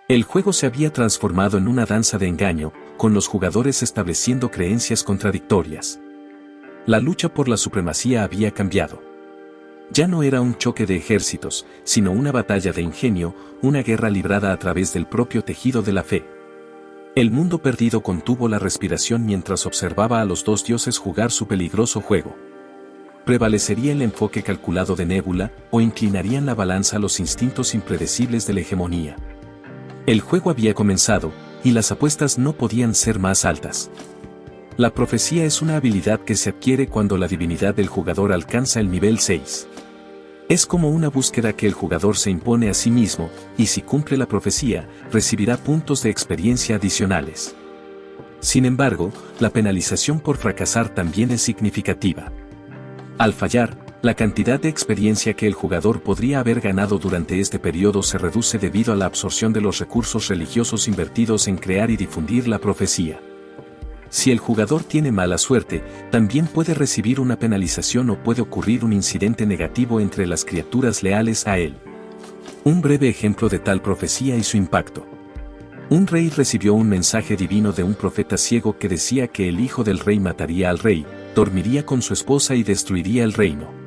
El juego se había transformado en una danza de engaño, con los jugadores estableciendo creencias contradictorias. La lucha por la supremacía había cambiado. Ya no era un choque de ejércitos, sino una batalla de ingenio, una guerra librada a través del propio tejido de la fe. El mundo perdido contuvo la respiración mientras observaba a los dos dioses jugar su peligroso juego. ¿Prevalecería el enfoque calculado de Nébula, o inclinarían la balanza los instintos impredecibles de la hegemonía? El juego había comenzado, y las apuestas no podían ser más altas. La profecía es una habilidad que se adquiere cuando la divinidad del jugador alcanza el nivel 6. Es como una búsqueda que el jugador se impone a sí mismo, y si cumple la profecía, recibirá puntos de experiencia adicionales. Sin embargo, la penalización por fracasar también es significativa. Al fallar, la cantidad de experiencia que el jugador podría haber ganado durante este periodo se reduce debido a la absorción de los recursos religiosos invertidos en crear y difundir la profecía. Si el jugador tiene mala suerte, también puede recibir una penalización o puede ocurrir un incidente negativo entre las criaturas leales a él. Un breve ejemplo de tal profecía y su impacto. Un rey recibió un mensaje divino de un profeta ciego que decía que el hijo del rey mataría al rey, dormiría con su esposa y destruiría el reino.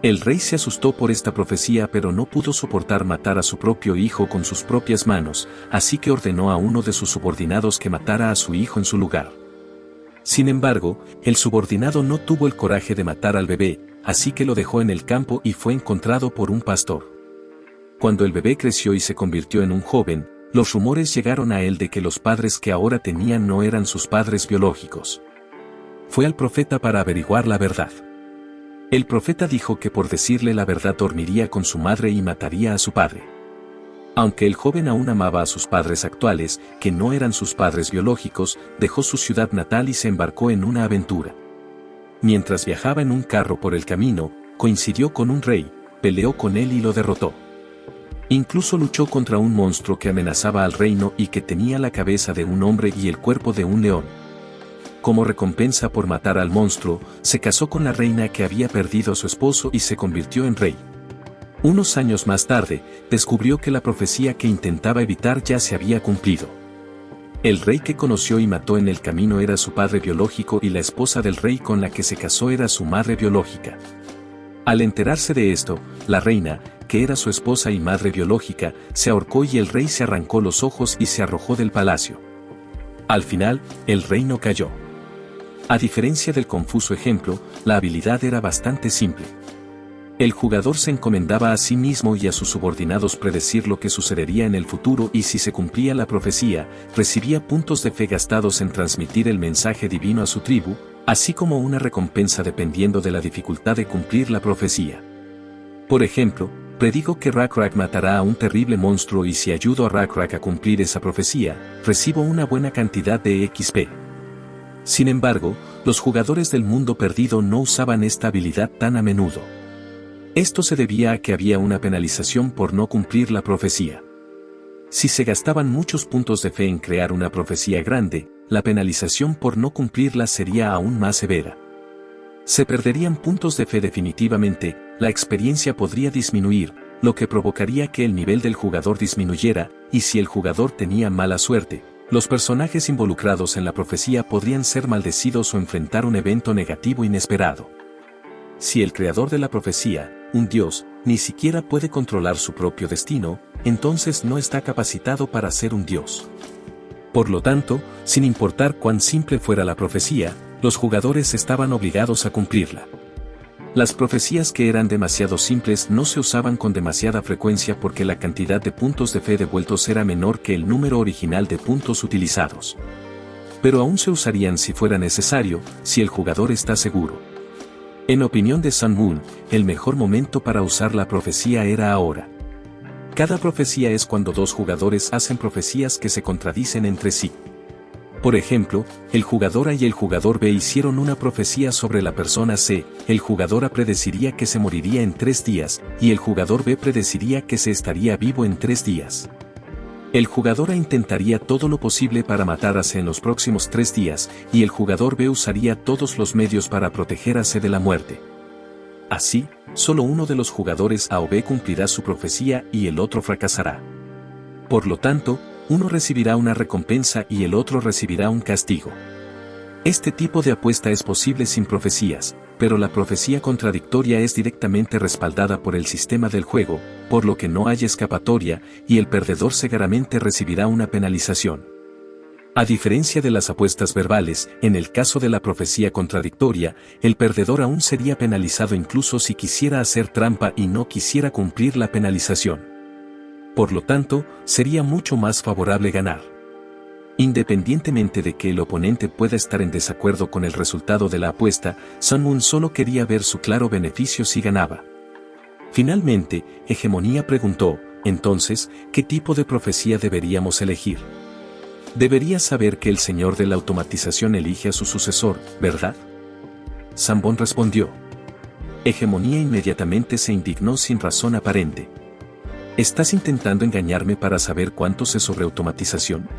El rey se asustó por esta profecía pero no pudo soportar matar a su propio hijo con sus propias manos, así que ordenó a uno de sus subordinados que matara a su hijo en su lugar. Sin embargo, el subordinado no tuvo el coraje de matar al bebé, así que lo dejó en el campo y fue encontrado por un pastor. Cuando el bebé creció y se convirtió en un joven, los rumores llegaron a él de que los padres que ahora tenían no eran sus padres biológicos. Fue al profeta para averiguar la verdad. El profeta dijo que por decirle la verdad dormiría con su madre y mataría a su padre. Aunque el joven aún amaba a sus padres actuales, que no eran sus padres biológicos, dejó su ciudad natal y se embarcó en una aventura. Mientras viajaba en un carro por el camino, coincidió con un rey, peleó con él y lo derrotó. Incluso luchó contra un monstruo que amenazaba al reino y que tenía la cabeza de un hombre y el cuerpo de un león. Como recompensa por matar al monstruo, se casó con la reina que había perdido a su esposo y se convirtió en rey. Unos años más tarde, descubrió que la profecía que intentaba evitar ya se había cumplido. El rey que conoció y mató en el camino era su padre biológico y la esposa del rey con la que se casó era su madre biológica. Al enterarse de esto, la reina, que era su esposa y madre biológica, se ahorcó y el rey se arrancó los ojos y se arrojó del palacio. Al final, el reino cayó. A diferencia del confuso ejemplo, la habilidad era bastante simple. El jugador se encomendaba a sí mismo y a sus subordinados predecir lo que sucedería en el futuro y si se cumplía la profecía, recibía puntos de fe gastados en transmitir el mensaje divino a su tribu, así como una recompensa dependiendo de la dificultad de cumplir la profecía. Por ejemplo, predigo que Rakrak matará a un terrible monstruo y si ayudo a Rakrak a cumplir esa profecía, recibo una buena cantidad de XP. Sin embargo, los jugadores del mundo perdido no usaban esta habilidad tan a menudo. Esto se debía a que había una penalización por no cumplir la profecía. Si se gastaban muchos puntos de fe en crear una profecía grande, la penalización por no cumplirla sería aún más severa. Se perderían puntos de fe definitivamente, la experiencia podría disminuir, lo que provocaría que el nivel del jugador disminuyera, y si el jugador tenía mala suerte, los personajes involucrados en la profecía podrían ser maldecidos o enfrentar un evento negativo inesperado. Si el creador de la profecía, un dios, ni siquiera puede controlar su propio destino, entonces no está capacitado para ser un dios. Por lo tanto, sin importar cuán simple fuera la profecía, los jugadores estaban obligados a cumplirla. Las profecías que eran demasiado simples no se usaban con demasiada frecuencia porque la cantidad de puntos de fe devueltos era menor que el número original de puntos utilizados. Pero aún se usarían si fuera necesario, si el jugador está seguro. En opinión de Sun Moon, el mejor momento para usar la profecía era ahora. Cada profecía es cuando dos jugadores hacen profecías que se contradicen entre sí. Por ejemplo, el jugador A y el jugador B hicieron una profecía sobre la persona C, el jugador A predeciría que se moriría en 3 días, y el jugador B predeciría que se estaría vivo en 3 días. El jugador A intentaría todo lo posible para matar a C en los próximos 3 días, y el jugador B usaría todos los medios para proteger a C de la muerte. Así, solo uno de los jugadores A o B cumplirá su profecía y el otro fracasará. Por lo tanto, uno recibirá una recompensa y el otro recibirá un castigo. Este tipo de apuesta es posible sin profecías, pero la profecía contradictoria es directamente respaldada por el sistema del juego, por lo que no hay escapatoria, y el perdedor seguramente recibirá una penalización. A diferencia de las apuestas verbales, en el caso de la profecía contradictoria, el perdedor aún sería penalizado incluso si quisiera hacer trampa y no quisiera cumplir la penalización. Por lo tanto, sería mucho más favorable ganar. Independientemente de que el oponente pueda estar en desacuerdo con el resultado de la apuesta, Sun Moon solo quería ver su claro beneficio si ganaba. Finalmente, Hegemonía preguntó, entonces, ¿qué tipo de profecía deberíamos elegir? Deberías saber que el señor de la automatización elige a su sucesor, ¿verdad? Zambon respondió. Hegemonía inmediatamente se indignó sin razón aparente. ¿Estás intentando engañarme para saber cuánto sé sobre automatización?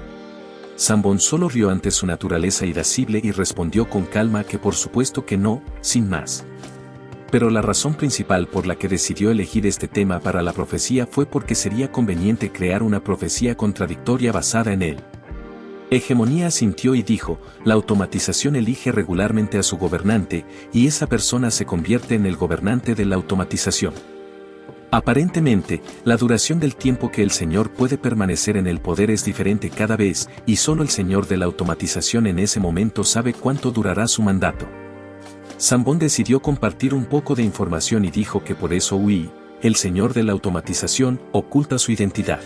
Zambon solo rió ante su naturaleza irascible y respondió con calma que por supuesto que no, sin más. Pero la razón principal por la que decidió elegir este tema para la profecía fue porque sería conveniente crear una profecía contradictoria basada en él. Hegemonía asintió y dijo, la automatización elige regularmente a su gobernante, y esa persona se convierte en el gobernante de la automatización. Aparentemente, la duración del tiempo que el señor puede permanecer en el poder es diferente cada vez, y solo el señor de la automatización en ese momento sabe cuánto durará su mandato. Zambon decidió compartir un poco de información y dijo que por eso Ui, el señor de la automatización, oculta su identidad.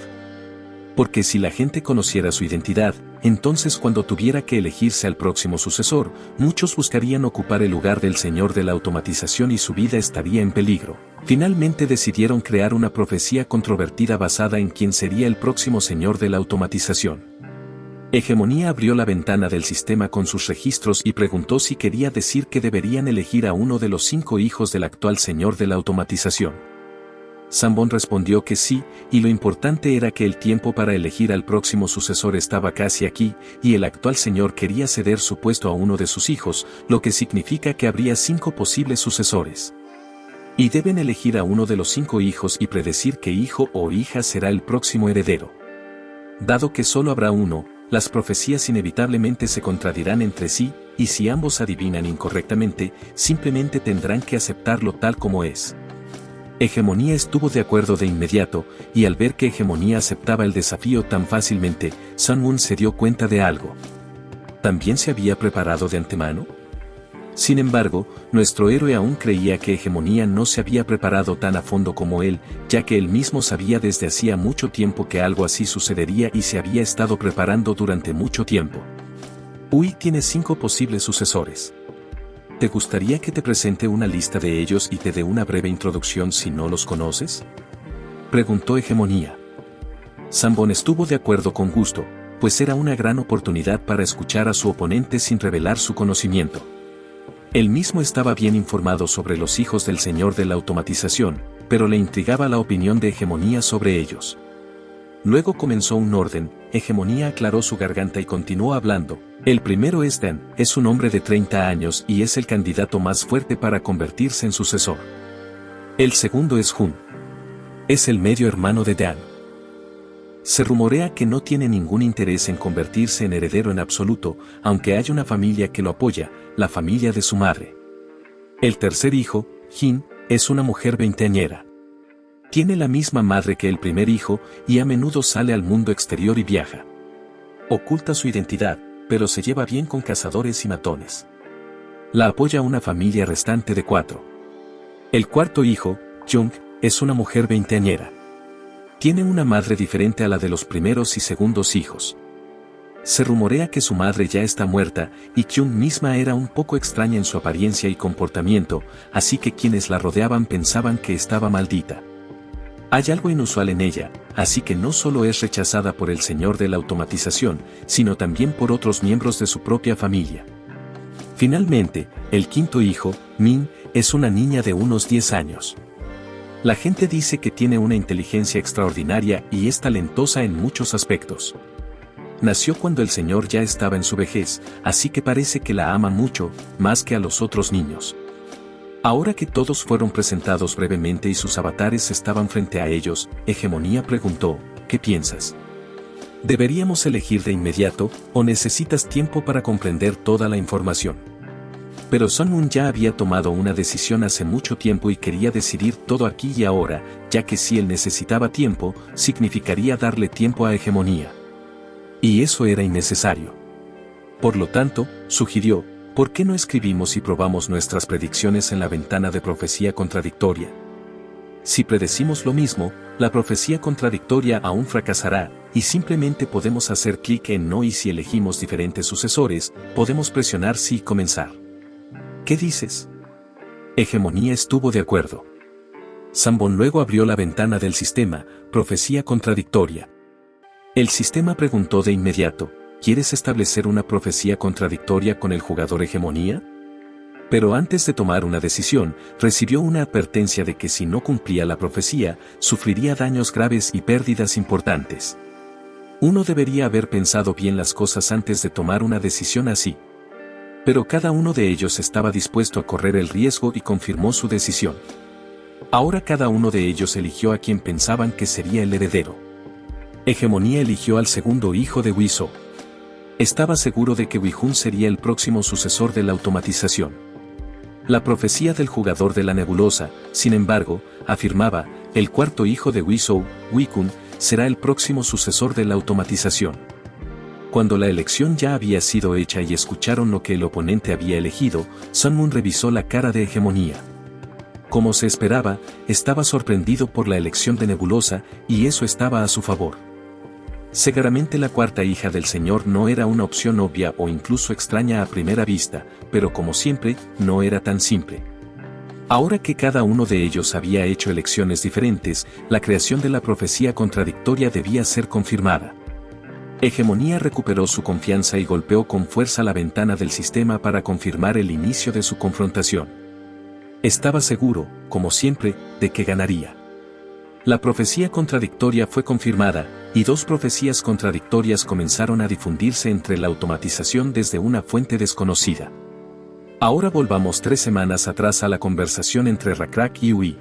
Porque si la gente conociera su identidad, entonces cuando tuviera que elegirse al próximo sucesor, muchos buscarían ocupar el lugar del señor de la automatización y su vida estaría en peligro. Finalmente decidieron crear una profecía controvertida basada en quién sería el próximo señor de la automatización. Hegemonía abrió la ventana del sistema con sus registros y preguntó si quería decir que deberían elegir a uno de los 5 hijos del actual señor de la automatización. Zambon respondió que sí, y lo importante era que el tiempo para elegir al próximo sucesor estaba casi aquí, y el actual señor quería ceder su puesto a uno de sus hijos, lo que significa que habría 5 posibles sucesores. Y deben elegir a uno de los 5 hijos y predecir qué hijo o hija será el próximo heredero. Dado que solo habrá uno, las profecías inevitablemente se contradirán entre sí, y si ambos adivinan incorrectamente, simplemente tendrán que aceptarlo tal como es. Hegemonía estuvo de acuerdo de inmediato, y al ver que Hegemonía aceptaba el desafío tan fácilmente, Sun Moon se dio cuenta de algo. ¿También se había preparado de antemano? Sin embargo, nuestro héroe aún creía que Hegemonía no se había preparado tan a fondo como él, ya que él mismo sabía desde hacía mucho tiempo que algo así sucedería y se había estado preparando durante mucho tiempo. Ui tiene 5 posibles sucesores. ¿Te gustaría que te presente una lista de ellos y te dé una breve introducción si no los conoces? Preguntó Hegemonía. Zambon estuvo de acuerdo con gusto, pues era una gran oportunidad para escuchar a su oponente sin revelar su conocimiento. Él mismo estaba bien informado sobre los hijos del señor de la automatización, pero le intrigaba la opinión de Hegemonía sobre ellos. Luego comenzó un orden, Hegemonía aclaró su garganta y continuó hablando. El primero es Dan, es un hombre de 30 años y es el candidato más fuerte para convertirse en sucesor. El segundo es Jun. Es el medio hermano de Dan. Se rumorea que no tiene ningún interés en convertirse en heredero en absoluto, aunque hay una familia que lo apoya, la familia de su madre. El tercer hijo, Jin, es una mujer veinteañera. Tiene la misma madre que el primer hijo y a menudo sale al mundo exterior y viaja. Oculta su identidad, pero se lleva bien con cazadores y matones. La apoya una familia restante de 4. El cuarto hijo, Jung, es una mujer veinteañera. Tiene una madre diferente a la de los primeros y segundos hijos. Se rumorea que su madre ya está muerta y Jung misma era un poco extraña en su apariencia y comportamiento, así que quienes la rodeaban pensaban que estaba maldita. Hay algo inusual en ella, así que no solo es rechazada por el señor de la automatización, sino también por otros miembros de su propia familia. Finalmente, el quinto hijo, Min, es una niña de unos 10 años. La gente dice que tiene una inteligencia extraordinaria y es talentosa en muchos aspectos. Nació cuando el señor ya estaba en su vejez, así que parece que la ama mucho, más que a los otros niños. Ahora que todos fueron presentados brevemente y sus avatares estaban frente a ellos, Hegemonía preguntó, ¿qué piensas? ¿Deberíamos elegir de inmediato o necesitas tiempo para comprender toda la información? Pero Sun Moon ya había tomado una decisión hace mucho tiempo y quería decidir todo aquí y ahora, ya que si él necesitaba tiempo, significaría darle tiempo a Hegemonía. Y eso era innecesario. Por lo tanto, sugirió, ¿por qué no escribimos y probamos nuestras predicciones en la ventana de profecía contradictoria? Si predecimos lo mismo, la profecía contradictoria aún fracasará, y simplemente podemos hacer clic en no, y si elegimos diferentes sucesores, podemos presionar sí y comenzar. ¿Qué dices? Hegemonía estuvo de acuerdo. Sanbon luego abrió la ventana del sistema, profecía contradictoria. El sistema preguntó de inmediato, ¿quieres establecer una profecía contradictoria con el jugador Hegemonía? Pero antes de tomar una decisión, recibió una advertencia de que si no cumplía la profecía, sufriría daños graves y pérdidas importantes. Uno debería haber pensado bien las cosas antes de tomar una decisión así. Pero cada uno de ellos estaba dispuesto a correr el riesgo y confirmó su decisión. Ahora cada uno de ellos eligió a quien pensaban que sería el heredero. Hegemonía eligió al segundo hijo de Wizhou. Estaba seguro de que Wi-Jun sería el próximo sucesor de la automatización. La profecía del jugador de la nebulosa, sin embargo, afirmaba, el cuarto hijo de Wizhou, Wei-kun, será el próximo sucesor de la automatización. Cuando la elección ya había sido hecha y escucharon lo que el oponente había elegido, Sun Moon revisó la cara de Hegemonía. Como se esperaba, estaba sorprendido por la elección de Nebulosa, y eso estaba a su favor. Seguramente la cuarta hija del señor no era una opción obvia o incluso extraña a primera vista, pero como siempre, no era tan simple. Ahora que cada uno de ellos había hecho elecciones diferentes, la creación de la profecía contradictoria debía ser confirmada. Hegemonía recuperó su confianza y golpeó con fuerza la ventana del sistema para confirmar el inicio de su confrontación. Estaba seguro, como siempre, de que ganaría. La profecía contradictoria fue confirmada, y dos profecías contradictorias comenzaron a difundirse entre la automatización desde una fuente desconocida. Ahora volvamos 3 semanas atrás a la conversación entre Rakrak y Ui.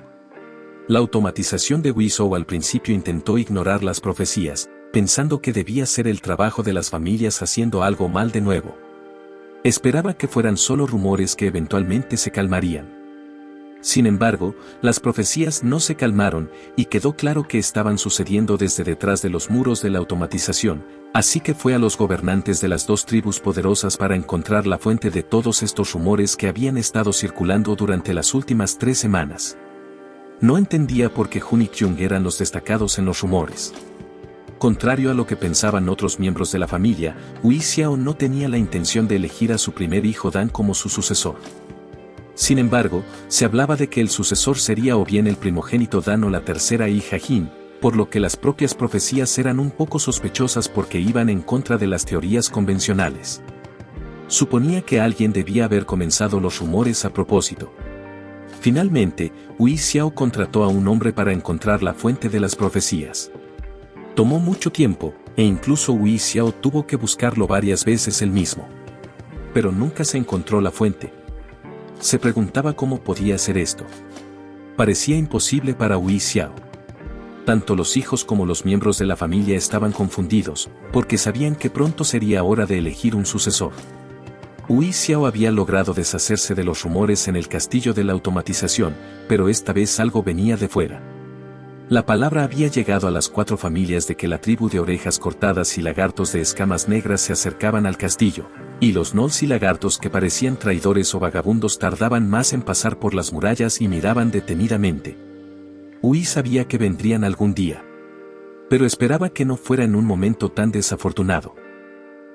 La automatización de Wizhou al principio intentó ignorar las profecías, pensando que debía ser el trabajo de las familias haciendo algo mal de nuevo. Esperaba que fueran solo rumores que eventualmente se calmarían. Sin embargo, las profecías no se calmaron, y quedó claro que estaban sucediendo desde detrás de los muros de la automatización, así que fue a los gobernantes de las dos tribus poderosas para encontrar la fuente de todos estos rumores que habían estado circulando durante las últimas 3 semanas. No entendía por qué Jun y Kyung eran los destacados en los rumores. Contrario a lo que pensaban otros miembros de la familia, Ui Xiao no tenía la intención de elegir a su primer hijo Dan como su sucesor. Sin embargo, se hablaba de que el sucesor sería o bien el primogénito Dan o la tercera hija Jin, por lo que las propias profecías eran un poco sospechosas porque iban en contra de las teorías convencionales. Suponía que alguien debía haber comenzado los rumores a propósito. Finalmente, Ui Xiao contrató a un hombre para encontrar la fuente de las profecías. Tomó mucho tiempo, e incluso Ui Xiao tuvo que buscarlo varias veces él mismo. Pero nunca se encontró la fuente. Se preguntaba cómo podía hacer esto. Parecía imposible para Ui Xiao. Tanto los hijos como los miembros de la familia estaban confundidos, porque sabían que pronto sería hora de elegir un sucesor. Ui Xiao había logrado deshacerse de los rumores en el castillo de la automatización, pero esta vez algo venía de fuera. La palabra había llegado a las 4 familias de que la tribu de orejas cortadas y lagartos de escamas negras se acercaban al castillo, y los gnolls y lagartos que parecían traidores o vagabundos tardaban más en pasar por las murallas y miraban detenidamente. Ui sabía que vendrían algún día. Pero esperaba que no fuera en un momento tan desafortunado.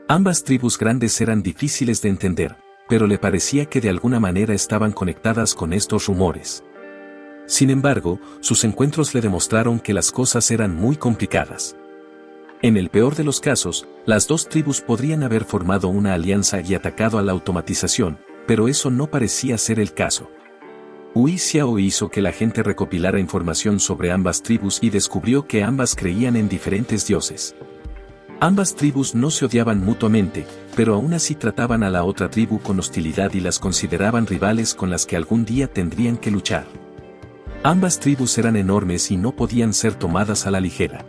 Ambas tribus grandes eran difíciles de entender, pero le parecía que de alguna manera estaban conectadas con estos rumores. Sin embargo, sus encuentros le demostraron que las cosas eran muy complicadas. En el peor de los casos, las dos tribus podrían haber formado una alianza y atacado a la automatización, pero eso no parecía ser el caso. Ui Xiao hizo que la gente recopilara información sobre ambas tribus y descubrió que ambas creían en diferentes dioses. Ambas tribus no se odiaban mutuamente, pero aún así trataban a la otra tribu con hostilidad y las consideraban rivales con las que algún día tendrían que luchar. Ambas tribus eran enormes y no podían ser tomadas a la ligera.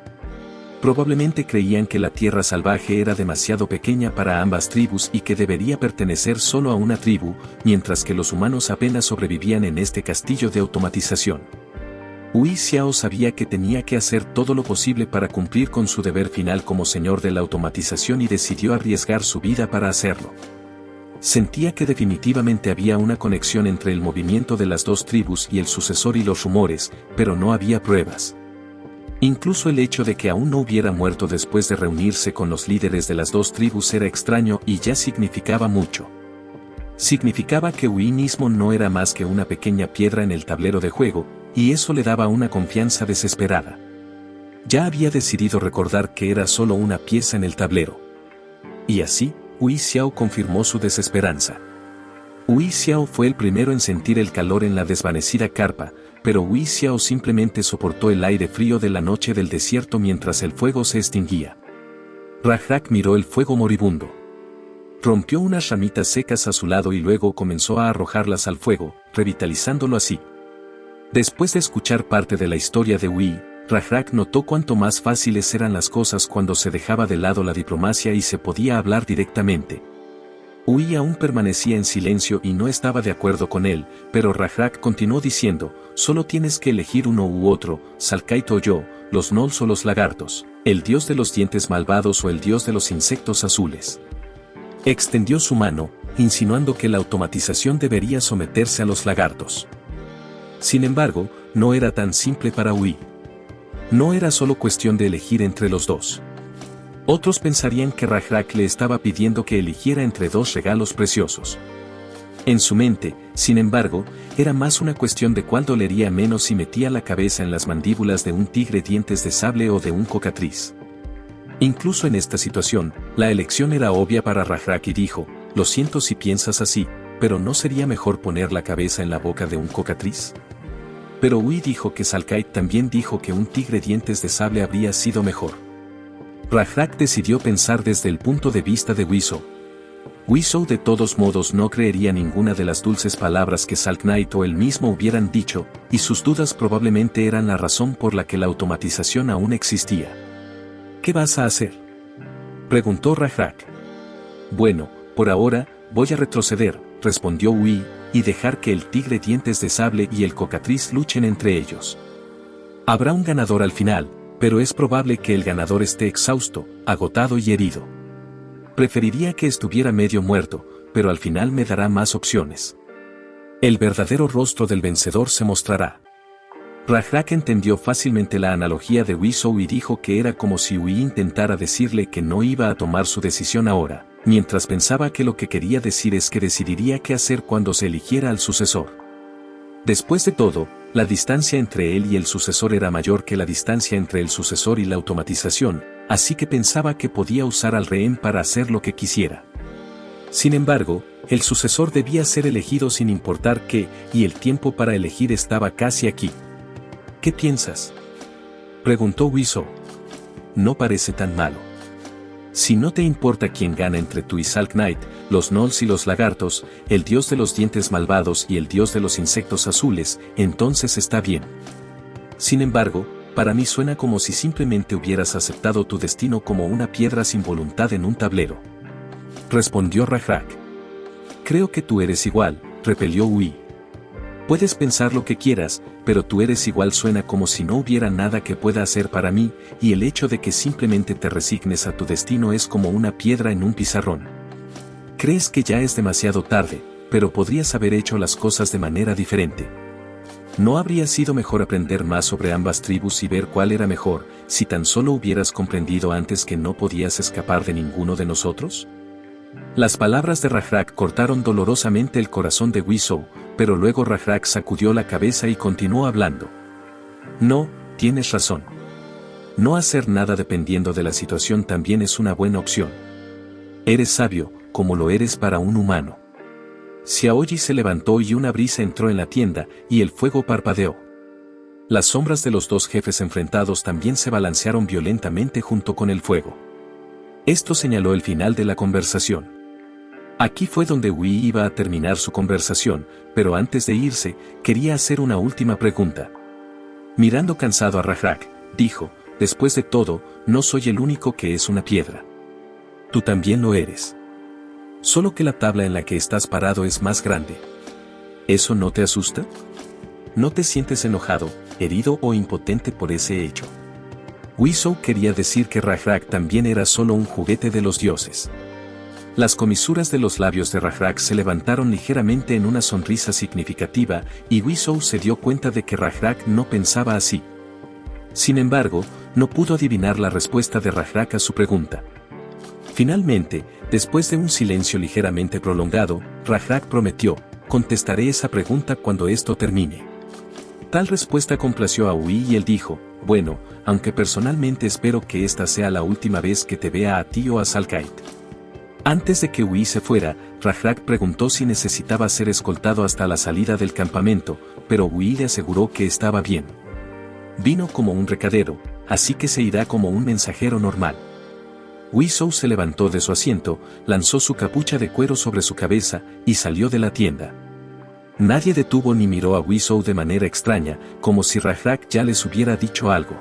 Probablemente creían que la tierra salvaje era demasiado pequeña para ambas tribus y que debería pertenecer solo a una tribu, mientras que los humanos apenas sobrevivían en este castillo de automatización. Hui Xiao sabía que tenía que hacer todo lo posible para cumplir con su deber final como señor de la automatización y decidió arriesgar su vida para hacerlo. Sentía que definitivamente había una conexión entre el movimiento de las dos tribus y el sucesor y los rumores, pero no había pruebas. Incluso el hecho de que aún no hubiera muerto después de reunirse con los líderes de las dos tribus era extraño y ya significaba mucho. Significaba que Hui mismo no era más que una pequeña piedra en el tablero de juego, y eso le daba una confianza desesperada. Ya había decidido recordar que era solo una pieza en el tablero. Y así, Hui Xiao confirmó su desesperanza. Hui Xiao fue el primero en sentir el calor en la desvanecida carpa, pero Hui Xiao simplemente soportó el aire frío de la noche del desierto mientras el fuego se extinguía. Rajrak miró el fuego moribundo. Rompió unas ramitas secas a su lado y luego comenzó a arrojarlas al fuego, revitalizándolo así. Después de escuchar parte de la historia de Hui, Rajrak notó cuánto más fáciles eran las cosas cuando se dejaba de lado la diplomacia y se podía hablar directamente. Hui aún permanecía en silencio y no estaba de acuerdo con él, pero Rajrak continuó diciendo, solo tienes que elegir uno u otro, Salkait o yo, los gnolls o los lagartos, el dios de los dientes malvados o el dios de los insectos azules. Extendió su mano, insinuando que la automatización debería someterse a los lagartos. Sin embargo, no era tan simple para Hui. No era solo cuestión de elegir entre los dos. Otros pensarían que Rajrak le estaba pidiendo que eligiera entre dos regalos preciosos. En su mente, sin embargo, era más una cuestión de cuál dolería menos si metía la cabeza en las mandíbulas de un tigre dientes de sable o de un cocatriz. Incluso en esta situación, la elección era obvia para Rajrak y dijo, lo siento si piensas así, pero ¿no sería mejor poner la cabeza en la boca de un cocatriz? Pero Hui dijo que Salkait también dijo que un tigre dientes de sable habría sido mejor. Rajrak decidió pensar desde el punto de vista de Hui Zhou. Hui Zhou de todos modos no creería ninguna de las dulces palabras que Salknight o él mismo hubieran dicho, y sus dudas probablemente eran la razón por la que la automatización aún existía. ¿Qué vas a hacer?, preguntó Rajrak. Bueno, por ahora, voy a retroceder, respondió Hui, y dejar que el tigre dientes de sable y el cocatriz luchen entre ellos. Habrá un ganador al final, pero es probable que el ganador esté exhausto, agotado y herido. Preferiría que estuviera medio muerto, pero al final me dará más opciones. El verdadero rostro del vencedor se mostrará. Rajrak entendió fácilmente la analogía de Hui Zhou y dijo que era como si Hui intentara decirle que no iba a tomar su decisión ahora, mientras pensaba que lo que quería decir es que decidiría qué hacer cuando se eligiera al sucesor. Después de todo, la distancia entre él y el sucesor era mayor que la distancia entre el sucesor y la automatización, así que pensaba que podía usar al rehén para hacer lo que quisiera. Sin embargo, el sucesor debía ser elegido sin importar qué, y el tiempo para elegir estaba casi aquí. ¿Qué piensas?, preguntó Hui Zhou. No parece tan malo. Si no te importa quién gana entre tú y Salknight, los gnolls y los lagartos, el dios de los dientes malvados y el dios de los insectos azules, entonces está bien. Sin embargo, para mí suena como si simplemente hubieras aceptado tu destino como una piedra sin voluntad en un tablero. Respondió Rajrak. Creo que tú eres igual, repelió Hui. Puedes pensar lo que quieras, pero tú eres igual suena como si no hubiera nada que pueda hacer para mí, y el hecho de que simplemente te resignes a tu destino es como una piedra en un pizarrón. Crees que ya es demasiado tarde, pero podrías haber hecho las cosas de manera diferente. ¿No habría sido mejor aprender más sobre ambas tribus y ver cuál era mejor, si tan solo hubieras comprendido antes que no podías escapar de ninguno de nosotros? Las palabras de Rajrak cortaron dolorosamente el corazón de Hui Zhou, pero luego Rajrak sacudió la cabeza y continuó hablando. No, tienes razón. No hacer nada dependiendo de la situación también es una buena opción. Eres sabio, como lo eres para un humano. Xiaoyi se levantó y una brisa entró en la tienda, y el fuego parpadeó. Las sombras de los dos jefes enfrentados también se balancearon violentamente junto con el fuego. Esto señaló el final de la conversación. Aquí fue donde Hui iba a terminar su conversación, pero antes de irse, quería hacer una última pregunta. Mirando cansado a Rajrak, dijo, después de todo, no soy el único que es una piedra. Tú también lo eres. Solo que la tabla en la que estás parado es más grande. ¿Eso no te asusta? ¿No te sientes enojado, herido o impotente por ese hecho? Weezou quería decir que Rajrak también era solo un juguete de los dioses. Las comisuras de los labios de Rajrak se levantaron ligeramente en una sonrisa significativa, y Weezou se dio cuenta de que Rajrak no pensaba así. Sin embargo, no pudo adivinar la respuesta de Rajrak a su pregunta. Finalmente, después de un silencio ligeramente prolongado, Rajrak prometió: contestaré esa pregunta cuando esto termine. Tal respuesta complació a Ui y él dijo: bueno, aunque personalmente espero que esta sea la última vez que te vea a ti o a Salkite. Antes de que Ui se fuera, Rajrak preguntó si necesitaba ser escoltado hasta la salida del campamento, pero Ui le aseguró que estaba bien. Vino como un recadero, así que se irá como un mensajero normal. Weezou se levantó de su asiento, lanzó su capucha de cuero sobre su cabeza, y salió de la tienda. Nadie detuvo ni miró a Weezou de manera extraña, como si Rajrak ya les hubiera dicho algo.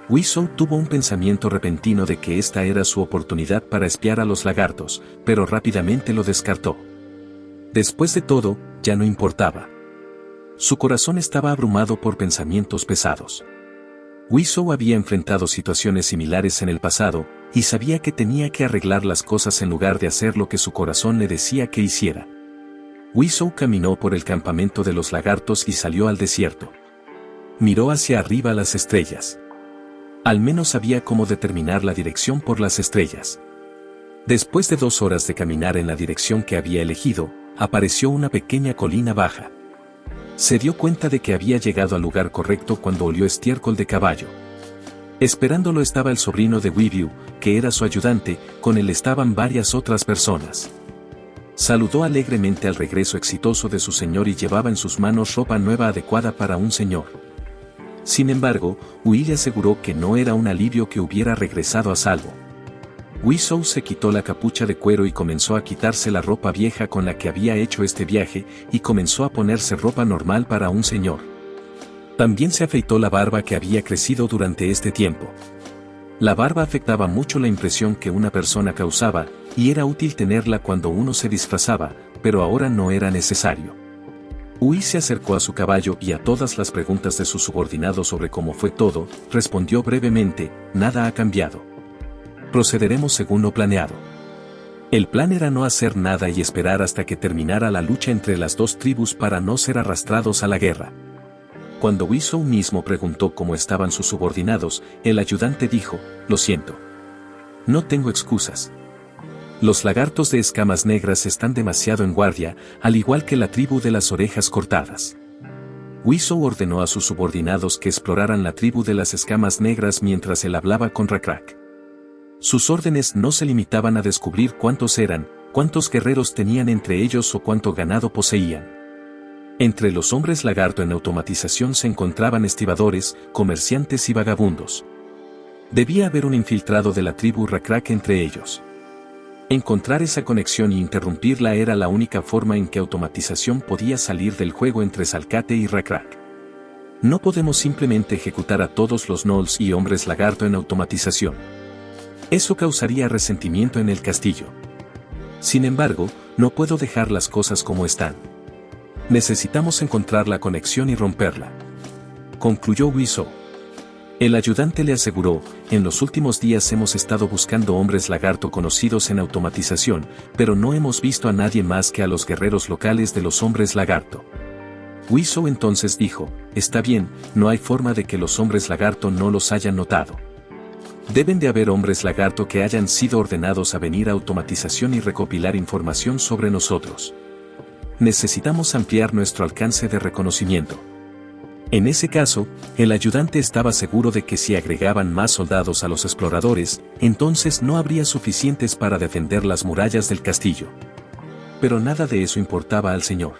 Weezou tuvo un pensamiento repentino de que esta era su oportunidad para espiar a los lagartos, pero rápidamente lo descartó. Después de todo, ya no importaba. Su corazón estaba abrumado por pensamientos pesados. Weezou había enfrentado situaciones similares en el pasado, y sabía que tenía que arreglar las cosas en lugar de hacer lo que su corazón le decía que hiciera. Weezou caminó por el campamento de los lagartos y salió al desierto. Miró hacia arriba las estrellas. Al menos sabía cómo determinar la dirección por las estrellas. Después de 2 horas de caminar en la dirección que había elegido, apareció una pequeña colina baja. Se dio cuenta de que había llegado al lugar correcto cuando olió estiércol de caballo. Esperándolo estaba el sobrino de Weevil, que era su ayudante, con él estaban varias otras personas. Saludó alegremente al regreso exitoso de su señor y llevaba en sus manos ropa nueva adecuada para un señor. Sin embargo, Ui le aseguró que no era un alivio que hubiera regresado a salvo. Weezou se quitó la capucha de cuero y comenzó a quitarse la ropa vieja con la que había hecho este viaje, y comenzó a ponerse ropa normal para un señor. También se afeitó la barba que había crecido durante este tiempo. La barba afectaba mucho la impresión que una persona causaba, y era útil tenerla cuando uno se disfrazaba, pero ahora no era necesario. Ui se acercó a su caballo y a todas las preguntas de sus subordinados sobre cómo fue todo, respondió brevemente: nada ha cambiado. Procederemos según lo planeado. El plan era no hacer nada y esperar hasta que terminara la lucha entre las 2 tribus para no ser arrastrados a la guerra. Cuando Weezou mismo preguntó cómo estaban sus subordinados, el ayudante dijo: lo siento. No tengo excusas. Los lagartos de escamas negras están demasiado en guardia, al igual que la tribu de las orejas cortadas. Weezou ordenó a sus subordinados que exploraran la tribu de las escamas negras mientras él hablaba con Rajrak. Sus órdenes no se limitaban a descubrir cuántos eran, cuántos guerreros tenían entre ellos o cuánto ganado poseían. Entre los hombres lagarto en automatización se encontraban estibadores, comerciantes y vagabundos. Debía haber un infiltrado de la tribu Rajrak entre ellos. Encontrar esa conexión y interrumpirla era la única forma en que automatización podía salir del juego entre Salkate y Rajrak. No podemos simplemente ejecutar a todos los gnolls y hombres lagarto en automatización. Eso causaría resentimiento en el castillo. Sin embargo, no puedo dejar las cosas como están. Necesitamos encontrar la conexión y romperla. Concluyó Weezou. El ayudante le aseguró: en los últimos días hemos estado buscando hombres lagarto conocidos en automatización, pero no hemos visto a nadie más que a los guerreros locales de los hombres lagarto. Weezou entonces dijo: está bien, no hay forma de que los hombres lagarto no los hayan notado. Deben de haber hombres lagarto que hayan sido ordenados a venir a automatización y recopilar información sobre nosotros. Necesitamos ampliar nuestro alcance de reconocimiento. En ese caso, el ayudante estaba seguro de que si agregaban más soldados a los exploradores, entonces no habría suficientes para defender las murallas del castillo. Pero nada de eso importaba al señor.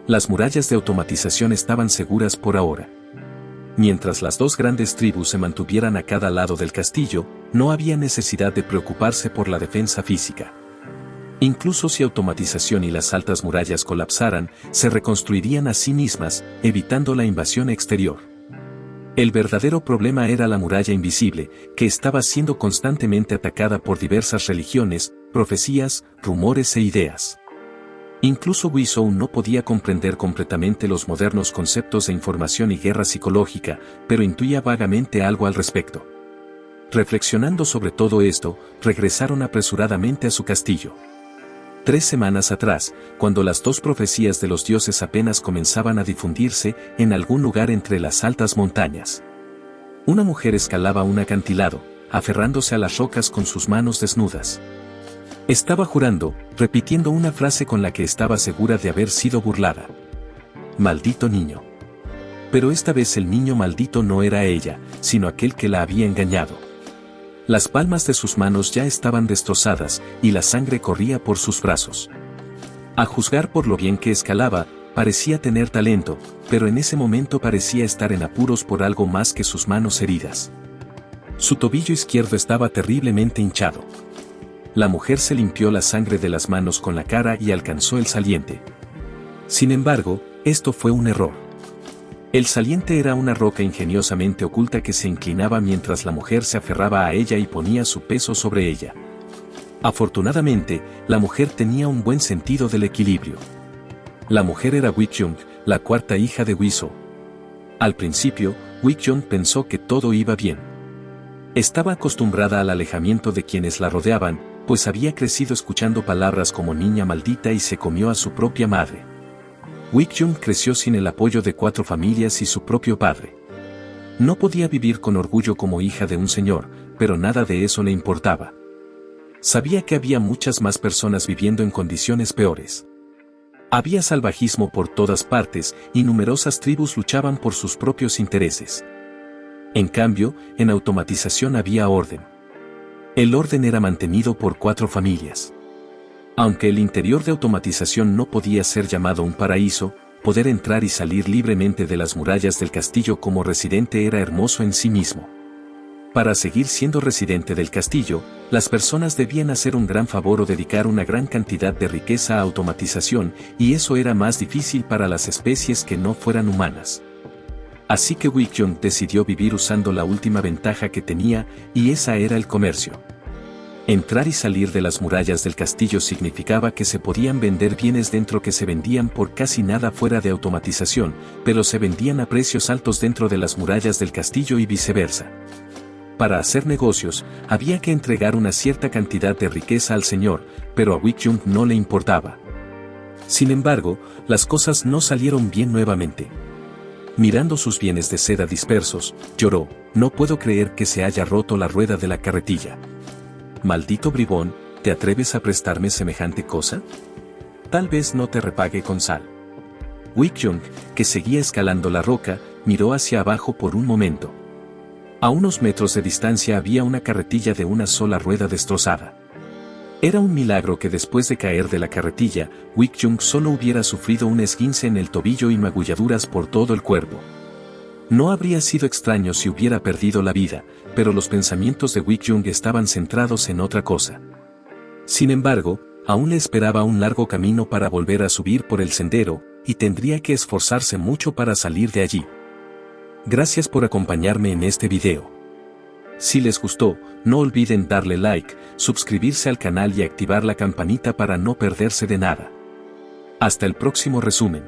Las murallas de automatización estaban seguras por ahora. Mientras las 2 grandes tribus se mantuvieran a cada lado del castillo, no había necesidad de preocuparse por la defensa física. Incluso si automatización y las altas murallas colapsaran, se reconstruirían a sí mismas, evitando la invasión exterior. El verdadero problema era la muralla invisible, que estaba siendo constantemente atacada por diversas religiones, profecías, rumores e ideas. Incluso Weezou no podía comprender completamente los modernos conceptos de información y guerra psicológica, pero intuía vagamente algo al respecto. Reflexionando sobre todo esto, regresaron apresuradamente a su castillo. 3 semanas atrás, cuando las 2 profecías de los dioses apenas comenzaban a difundirse en algún lugar entre las altas montañas. Una mujer escalaba un acantilado, aferrándose a las rocas con sus manos desnudas. Estaba jurando, repitiendo una frase con la que estaba segura de haber sido burlada. Maldito niño. Pero esta vez el niño maldito no era ella, sino aquel que la había engañado. Las palmas de sus manos ya estaban destrozadas, y la sangre corría por sus brazos. A juzgar por lo bien que escalaba, parecía tener talento, pero en ese momento parecía estar en apuros por algo más que sus manos heridas. Su tobillo izquierdo estaba terriblemente hinchado. La mujer se limpió la sangre de las manos con la cara y alcanzó el saliente. Sin embargo, esto fue un error. El saliente era una roca ingeniosamente oculta que se inclinaba mientras la mujer se aferraba a ella y ponía su peso sobre ella. Afortunadamente, la mujer tenía un buen sentido del equilibrio. La mujer era Wickyung, la 4ª hija de Weezou. Al principio, Wickyung pensó que todo iba bien. Estaba acostumbrada al alejamiento de quienes la rodeaban, pues había crecido escuchando palabras como niña maldita y se comió a su propia madre. Wickyung creció sin el apoyo de 4 familias y su propio padre. No podía vivir con orgullo como hija de un señor, pero nada de eso le importaba. Sabía que había muchas más personas viviendo en condiciones peores. Había salvajismo por todas partes y numerosas tribus luchaban por sus propios intereses. En cambio, en automatización había orden. El orden era mantenido por 4 familias. Aunque el interior de automatización no podía ser llamado un paraíso, poder entrar y salir libremente de las murallas del castillo como residente era hermoso en sí mismo. Para seguir siendo residente del castillo, las personas debían hacer un gran favor o dedicar una gran cantidad de riqueza a automatización, y eso era más difícil para las especies que no fueran humanas. Así que Wickyung decidió vivir usando la última ventaja que tenía, y esa era el comercio. Entrar y salir de las murallas del castillo significaba que se podían vender bienes dentro que se vendían por casi nada fuera de automatización, pero se vendían a precios altos dentro de las murallas del castillo y viceversa. Para hacer negocios, había que entregar una cierta cantidad de riqueza al señor, pero a Wickyung no le importaba. Sin embargo, las cosas no salieron bien nuevamente. Mirando sus bienes de seda dispersos, lloró: no puedo creer que se haya roto la rueda de la carretilla. Maldito bribón, ¿te atreves a prestarme semejante cosa? Tal vez no te repague con sal. Wickyung, que seguía escalando la roca, miró hacia abajo por un momento. A unos metros de distancia había una carretilla de una sola rueda destrozada. Era un milagro que después de caer de la carretilla, Wickyung solo hubiera sufrido un esguince en el tobillo y magulladuras por todo el cuerpo. No habría sido extraño si hubiera perdido la vida, pero los pensamientos de Wickyung estaban centrados en otra cosa. Sin embargo, aún le esperaba un largo camino para volver a subir por el sendero, y tendría que esforzarse mucho para salir de allí. Gracias por acompañarme en este video. Si les gustó, no olviden darle like, suscribirse al canal y activar la campanita para no perderse de nada. Hasta el próximo resumen.